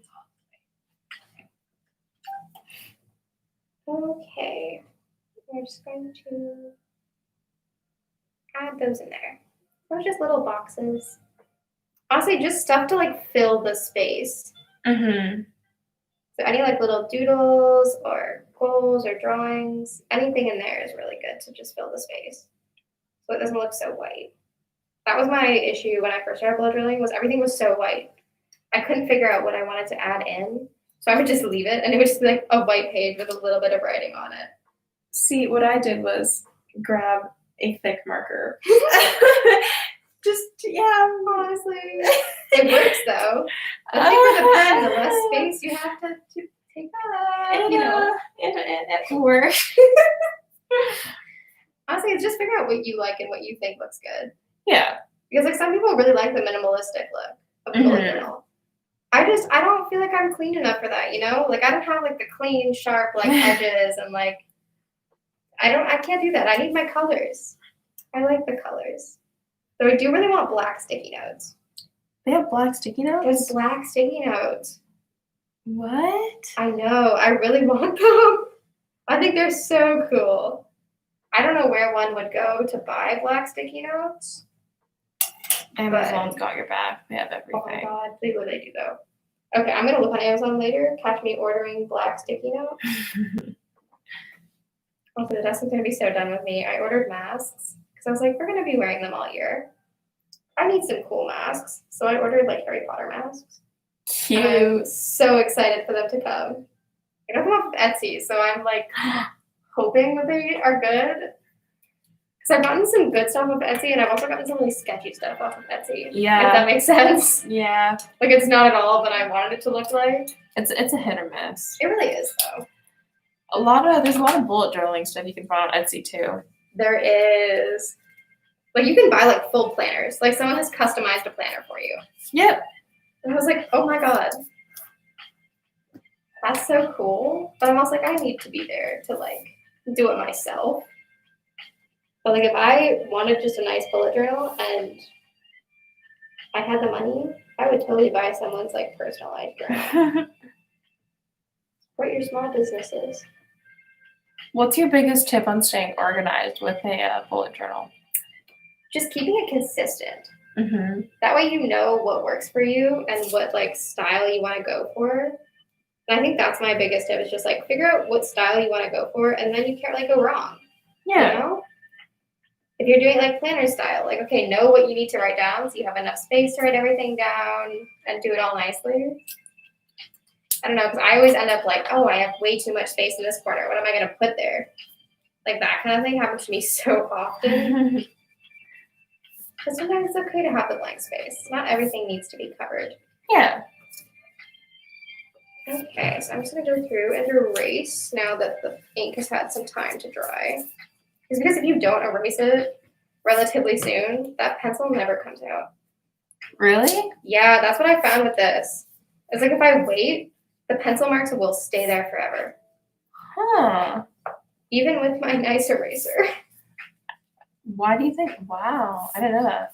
Okay. We're just going to add those in there. Those are just little boxes. Honestly, just stuff to like fill the space. Mm-hmm. So any like little doodles or goals or drawings, anything in there is really good to just fill the space. So it doesn't look so white. That was my issue when I first started bullet drilling, was everything was so white. I couldn't figure out what I wanted to add in. So I would just leave it and it would just be like a white page with a little bit of writing on it. See, what I did was grab a thick marker. Honestly. It works though. The thicker the pen, the less space you have to take up, you know. It works. Honestly, it's just figure out what you like and what you think looks good. Yeah. Because like some people really like the minimalistic look of a bullet journal. I don't feel like I'm clean enough for that, you know? Like I don't have like the clean, sharp like edges and like I can't do that. I need my colors. I like the colors. So I do really want black sticky notes. They have black sticky notes? There's black sticky notes. What? I know. I really want them. I think they're so cool. I don't know where one would go to buy black sticky notes. Amazon's got your back. They have everything. Oh my god, they really do though. Okay, I'm gonna look on Amazon later. Catch me ordering black sticky notes. Also, Dustin's gonna be so done with me. I ordered masks because I was like, we're gonna be wearing them all year. I need some cool masks, so I ordered like Harry Potter masks. Cute. I'm so excited for them to come. I got them off of Etsy, so I'm like hoping that they are good. Because I've gotten some good stuff off Etsy, and I've also gotten some really sketchy stuff off of Etsy. Yeah. If that makes sense. Yeah. Like, it's not at all what I wanted it to look like. It's a hit or miss. It really is, though. there's a lot of bullet journaling stuff you can find on Etsy too. There is. Like, you can buy, like, full planners. Like, someone has customized a planner for you. Yep. And I was like, oh my god. That's so cool. But I'm also like, I need to be there to, like, do it myself. But, like, if I wanted just a nice bullet journal and I had the money, I would totally buy someone's, like, personalized journal. Support your small businesses. What's your biggest tip on staying organized with a bullet journal? Just keeping it consistent. Mm-hmm. That way you know what works for you and what, like, style you want to go for. And I think that's my biggest tip is just, like, figure out what style you want to go for, and then you can't, like, go wrong. Yeah. You know? If you're doing, like, planner style, like, okay, know what you need to write down so you have enough space to write everything down and do it all nicely. I don't know, because I always end up like, oh, I have way too much space in this corner. What am I going to put there? Like, that kind of thing happens to me so often. But sometimes it's okay to have the blank space. Not everything needs to be covered. Yeah. Okay, so I'm just going to go through and erase now that the ink has had some time to dry. It's because if you don't erase it relatively soon, that pencil never comes out. Really? Yeah, that's what I found with this. It's like if I wait, the pencil marks will stay there forever. Huh. Even with my nice eraser. Why do you think? Wow, I didn't know that.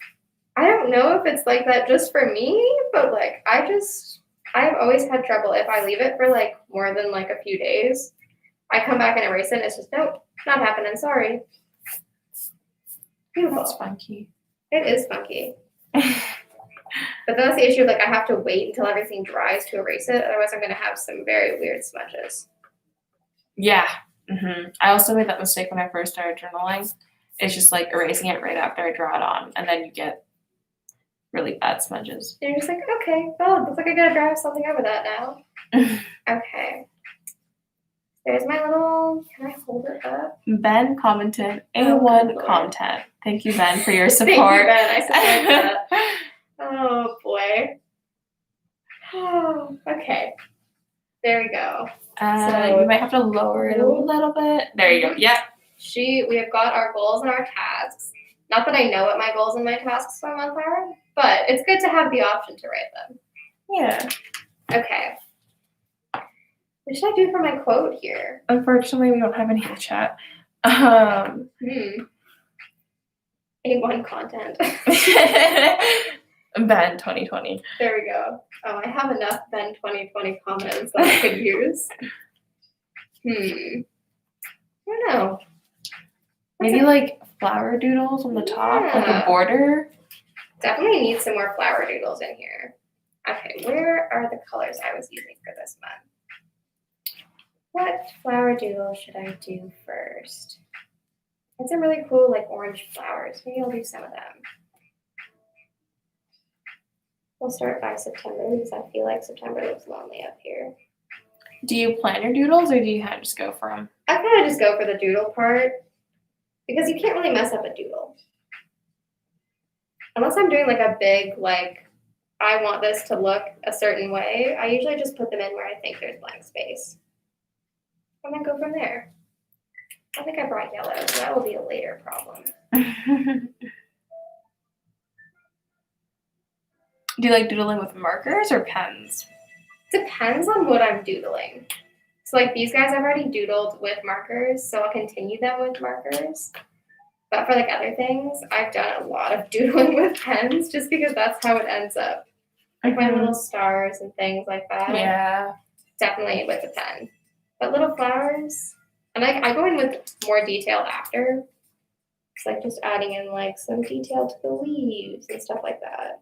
I don't know if it's like that just for me, but like I've always had trouble if I leave it for like more than like a few days. I come back and erase it and it's just, nope, not happening, sorry. Beautiful. That's funky. It is funky. But that's the issue, like I have to wait until everything dries to erase it, otherwise I'm gonna have some very weird smudges. Yeah. Mm-hmm. I also made that mistake when I first started journaling. It's just like erasing it right after I draw it on, and then you get really bad smudges. And you're just like, okay, well, it looks like I gotta draw something over that now. Okay. There's my little, can I hold it up? Ben commented, Oh, A1 good Lord. content. Thank you, Ben, for your Thank you, support. Ben. I support that. Oh boy. Oh, okay. There we go. So- You might have to lower it a little bit. There you go. Yep. We have got our goals and our tasks. Not that I know what my goals and my tasks for a month are, but it's good to have the option to write them. Yeah. Okay. What should I do for my quote here? Unfortunately, we don't have any in the chat. A1 content. Ben 2020. There we go. Oh, I have enough Ben 2020 comments that I could use. I don't know. Maybe like flower doodles on the top, like Yeah. a border. Definitely need some more flower doodles in here. Okay, where are the colors I was using for this month? What flower doodle should I do first? It's some really cool like orange flowers. Maybe I'll do some of them. We'll start by September because I feel like September looks lonely up here. Do you plan your doodles or do you kind of just go for them? I kind of just go for the doodle part because you can't really mess up a doodle. Unless I'm doing like a big, like, I want this to look a certain way, I usually just put them in where I think there's blank space. And then go from there. I think I brought yellow, so that will be a later problem. Do you like doodling with markers or pens? Depends on what I'm doodling. So like these guys I've already doodled with markers, so I'll continue them with markers. But for like other things, I've done a lot of doodling with pens just because that's how it ends up. Like my little stars and things like that. Yeah. Definitely with a pen. But little flowers, and I go in with more detail after. It's like just adding in like some detail to the leaves and stuff like that.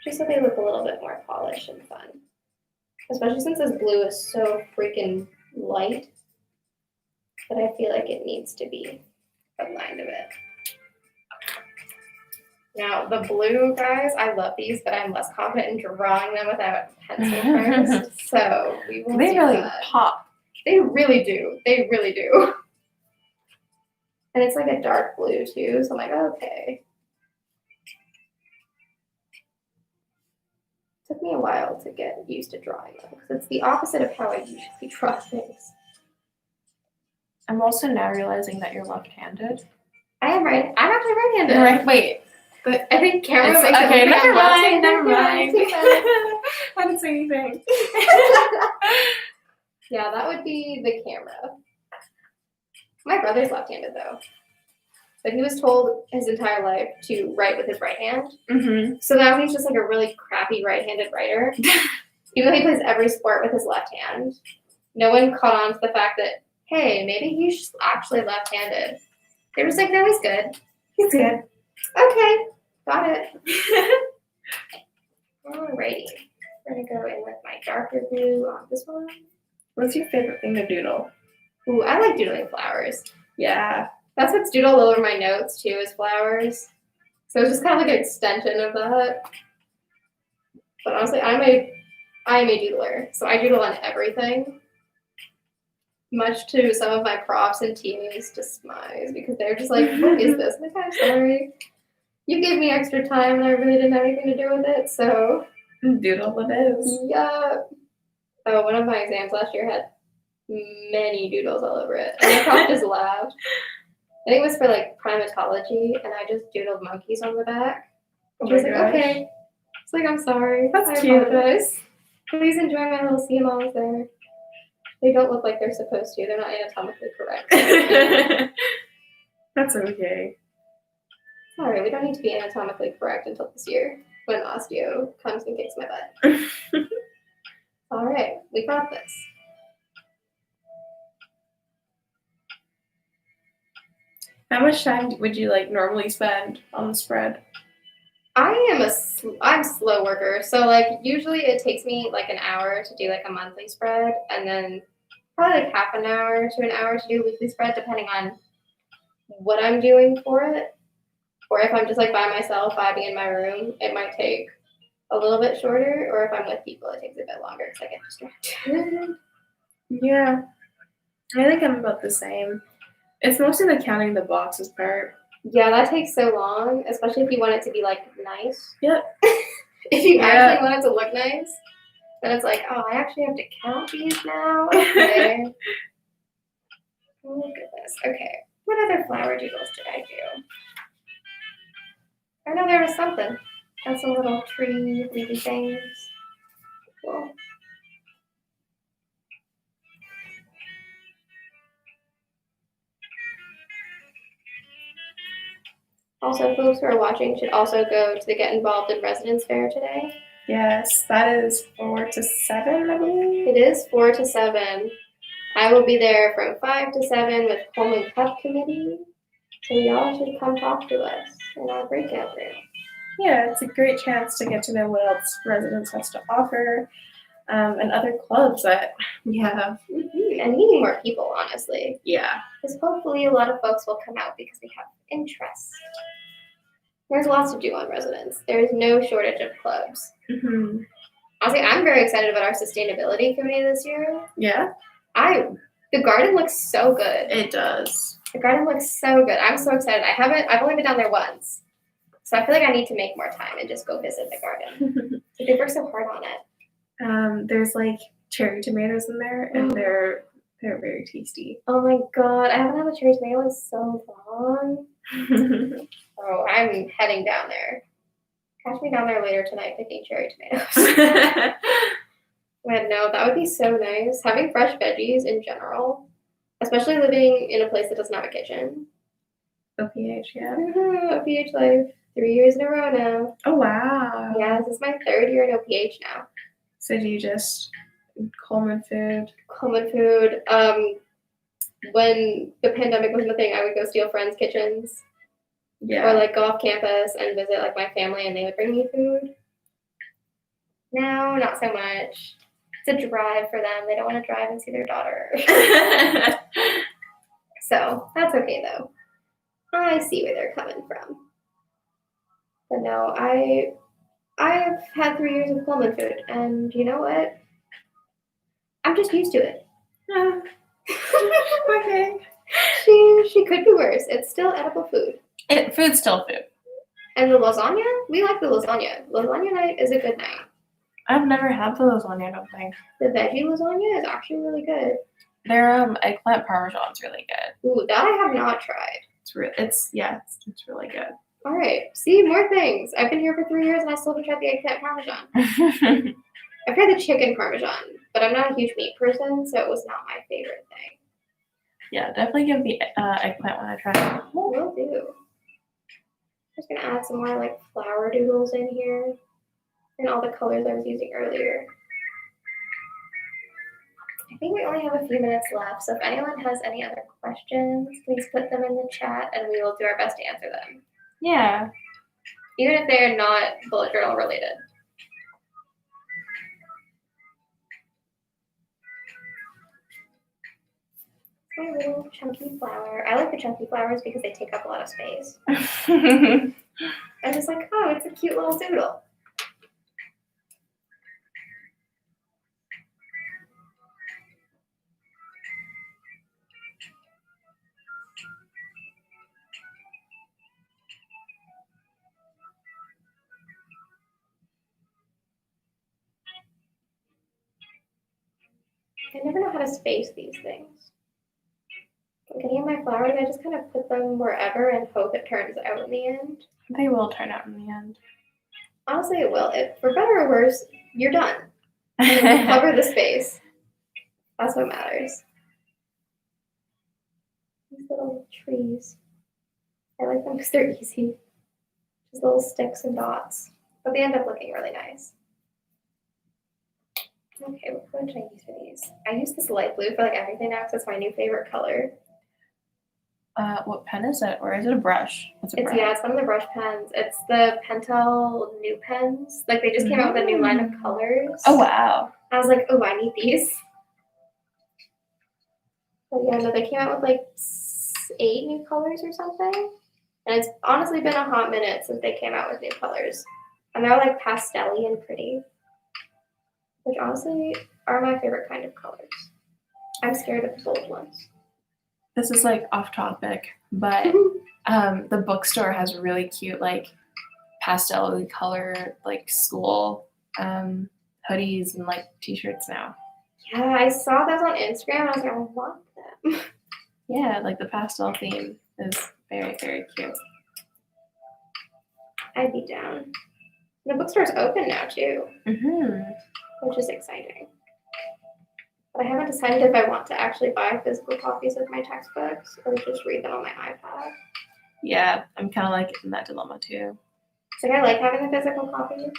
Just so they look a little bit more polished and fun. Especially since this blue is so freaking light that I feel like it needs to be a line of it. Now, the blue guys, I love these, but I'm less confident in drawing them without a pencil first. So we will They do really that. pop. They really do. They really do. And it's like a dark blue too, so I'm like, okay. Took took me a while to get used to drawing though, because it's the opposite of how I usually draw things. I'm also now realizing that you're left-handed. I am right. I'm actually right-handed. Right, wait. But I think camera It's, makes it okay, look like never I'm mind, left-handed. never Yeah, mind. it's too bad. I didn't say anything. Yeah, that would be the camera. My brother's left-handed though. But he was told his entire life to write with his right hand. Mm-hmm. So now he's just like a really crappy right-handed writer. Even though he plays every sport with his left hand. No one caught on to the fact that, hey, maybe he's actually left-handed. They were just like, no, he's good. He's good. Okay, got it. Alrighty. We're gonna go in with my darker blue on this one. What's your favorite thing to doodle? Ooh, I like doodling flowers. Yeah. That's what's doodled all over my notes too, is flowers. So it's just kind of like an extension of that. But honestly, I'm a doodler, so I doodle on everything. Much to some of my profs and TAs' demise, because they're just like, what is this? I'm like, I'm sorry. You gave me extra time and I really didn't have anything to do with it, so. Doodle it is. Yeah. Oh, one of my exams last year had many doodles all over it. And my prof just laughed. I think it was for like primatology, and I just doodled monkeys on the back. Oh She was my like, gosh. okay. It's like, I'm sorry. That's I cute. apologize. Please enjoy my little sea moths there. They don't look like they're supposed to. They're not anatomically correct. That's okay. Sorry, we don't need to be anatomically correct until this year when osteo comes and kicks my butt. All right, we got this. How much time would you like normally spend on the spread? I'm a slow worker, so like usually it takes me like an hour to do like a monthly spread, and then probably like half an hour to an hour to do a weekly spread, depending on what I'm doing for it. Or if I'm just like by myself, vibing in my room, it might take a little bit shorter. Or if I'm with people, it takes a bit longer because I get distracted. Yeah. I think I'm about the same. It's mostly the counting the boxes part. Yeah, that takes so long, especially if you want it to be like nice. Yep. If you Yeah. actually want it to look nice, then it's like, oh, I actually have to count these now. Okay. Oh goodness. Okay. What other flower doodles did I do? I know there was something. Got some little tree leafy things. Cool. Also, folks who are watching should also go to the Get Involved in Residence Fair today. Yes, that is 4 to 7, I believe. It is 4 to 7. I will be there from 5 to 7 with Coleman Cup Committee. So y'all should come talk to us in our breakout room. Yeah, it's a great chance to get to know what else Residence has to offer, and other clubs that we have. Mm-hmm. And meeting more people, honestly. Yeah. Because hopefully a lot of folks will come out because we have interest. There's lots to do on Residence. There is no shortage of clubs. Mm-hmm. Honestly, I'm very excited about our sustainability committee this year. Yeah, The garden looks so good. it does. The garden looks so good. I'm so excited. I've only been down there once. So I feel like I need to make more time and just go visit the garden. They work so hard on it. There's like cherry tomatoes in there, and they're very tasty. Oh my god, I haven't had a cherry tomato in so long. Oh, I'm heading down there. Catch me down there later tonight picking cherry tomatoes. But no, that would be so nice. Having fresh veggies in general, especially living in a place that doesn't have a kitchen. OPH, yeah. OPH life, 3 years in a row now. Oh wow. Yeah, this is my 3rd year in OPH now. So do you just Coleman food? Coleman food. When the pandemic wasn't a thing, I would go steal friends' kitchens. Yeah. Or like go off campus and visit like my family, and they would bring me food. No, not so much. It's a drive for them. They don't want to drive and see their daughter. So that's okay though. I see where they're coming from. But no, I have had 3 years of Coleman food, and you know what? I'm just used to it. Okay. She could be worse. It's still edible food. Food's still food. And the lasagna, we like the lasagna. Lasagna night is a good night. I've never had the lasagna, I don't think. The veggie lasagna is actually really good. Their eggplant parmesan's really good. Ooh, that I have not tried. It's really good. All right, see, more things. I've been here for 3 years and I still haven't tried the eggplant parmesan. I've tried the chicken parmesan, but I'm not a huge meat person, so it was not my favorite thing. Yeah, definitely give the eggplant one a try. Will do. Just gonna add some more like flour doodles in here and all the colors I was using earlier. I think we only have a few minutes left, so if anyone has any other questions, please put them in the chat and we will do our best to answer them. Yeah. Even if they're not bullet journal related. My little chunky flower. I like the chunky flowers because they take up a lot of space. I'm just like, oh, it's a cute little doodle. I never know how to space these things. Like any of my flowers, I just kind of put them wherever and hope it turns out in the end. They will turn out in the end. Honestly, it will. If, for better or worse, you're done. And you cover the space. That's what matters. These little trees. I like them because they're easy. Just little sticks and dots. But they end up looking really nice. Okay, what color should I use for these? I use this light blue for like everything now because it's my new favorite color. What pen is it? Or is it a brush? It's a brush. Yeah, it's one of the brush pens. It's the Pentel new pens. Like they just came out with a new line of colors. Oh wow. I was like, oh, I need these. But yeah, no, they came out with like 8 new colors or something. And it's honestly been a hot minute since they came out with new colors. And they're like pastel-y and pretty. Which honestly are my favorite kind of colors. I'm scared of the bold ones. This is like off topic, but the bookstore has really cute like pastel color like school hoodies and like t-shirts now. Yeah, I saw those on Instagram and I was like, I want them. Yeah, like the pastel theme is very, very cute. I'd be down. The bookstore's open now too, which is exciting. But I haven't decided if I want to actually buy physical copies of my textbooks or just read them on my iPad. Yeah, I'm kind of like in that dilemma too. So I like having the physical copy.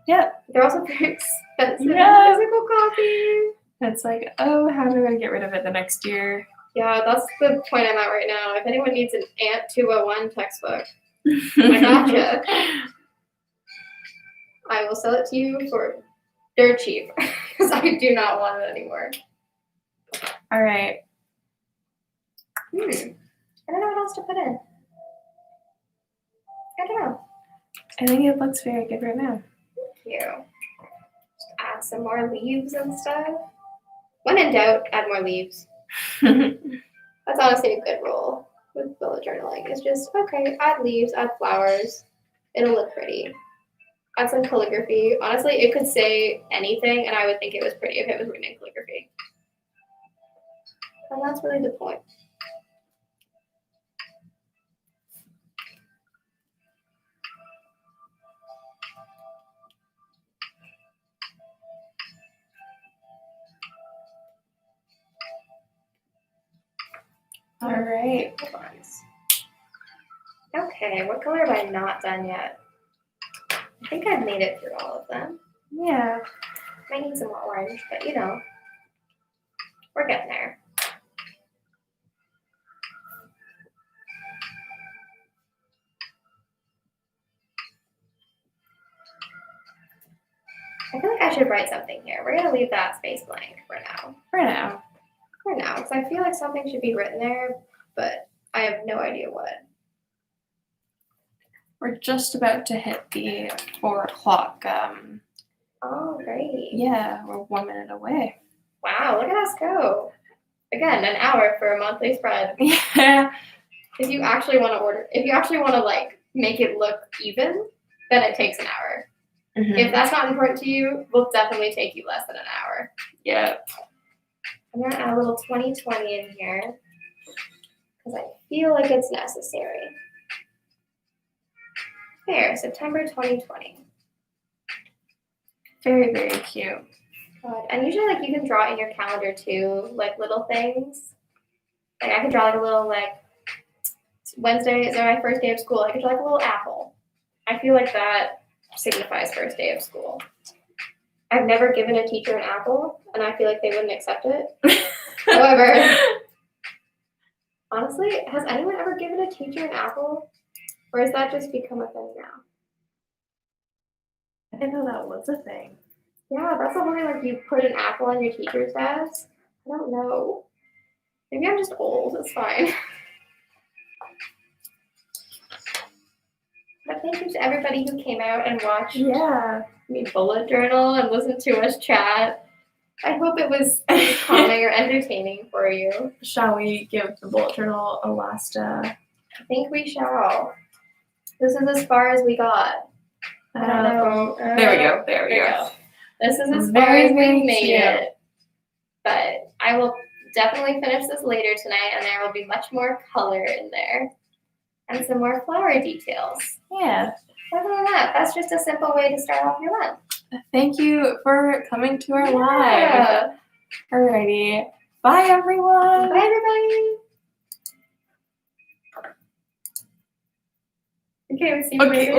Yeah. They're also very expensive Yeah. physical copy. It's like, oh, how do I get rid of it the next year? Yeah, that's the point I'm at right now. If anyone needs an Ant 201 textbook, I gotcha. I will sell it to you for dirt cheap because I do not want it anymore. All right. I don't know what else to put in. I don't know. I think it looks very good right now. Thank you. Just add some more leaves and stuff. When in doubt, add more leaves. That's honestly a good rule with bullet journaling. It's just, okay, add leaves, add flowers. It'll look pretty. Add some calligraphy. Honestly, it could say anything and I would think it was pretty if it was written in calligraphy. And that's really the point. All right. Okay, what color have I not done yet? I think I've made it through all of them. Yeah. Might need some more orange, but you know, we're getting there. I feel like I should write something here. We're gonna leave that space blank for now. For now. For now, because I feel like something should be written there, but I have no idea what. We're just about to hit the 4 o'clock. Oh, great. Yeah, we're 1 minute away. Wow, look at us go. Again, an hour for a monthly spread. Yeah. If you actually want to like make it look even, then it takes an hour. If that's not important to you, will definitely take you less than an hour. Yeah. I'm gonna add a little 2020 in here because I feel like it's necessary. There, September 2020. Very, very cute. God. And usually, like, you can draw in your calendar too, like little things. Like I could draw like a little like Wednesday is my first day of school. I could draw like a little apple. I feel like that signifies first day of school. I've never given a teacher an apple, and I feel like they wouldn't accept it. However, honestly, has anyone ever given a teacher an apple? Or has that just become a thing now? I didn't know that was a thing. Yeah, that's the whole thing, like you put an apple on your teacher's desk. I don't know. Maybe I'm just old, it's fine. But thank you to everybody who came out and watched me bullet journal and listened to us chat. I hope it was calming or entertaining for you. Shall we give the bullet journal a last I think we shall. This is as far as we got. I don't know. There we go. There we go. This is as far Very, as very we made cute. it. But I will definitely finish this later tonight, and there will be much more color in there and some more flower details. Yeah. Other than that, that's just a simple way to start off your month. Thank you for coming to our live. Yeah. Alrighty. Bye, everyone. Bye, everybody. Okay, we'll see you later.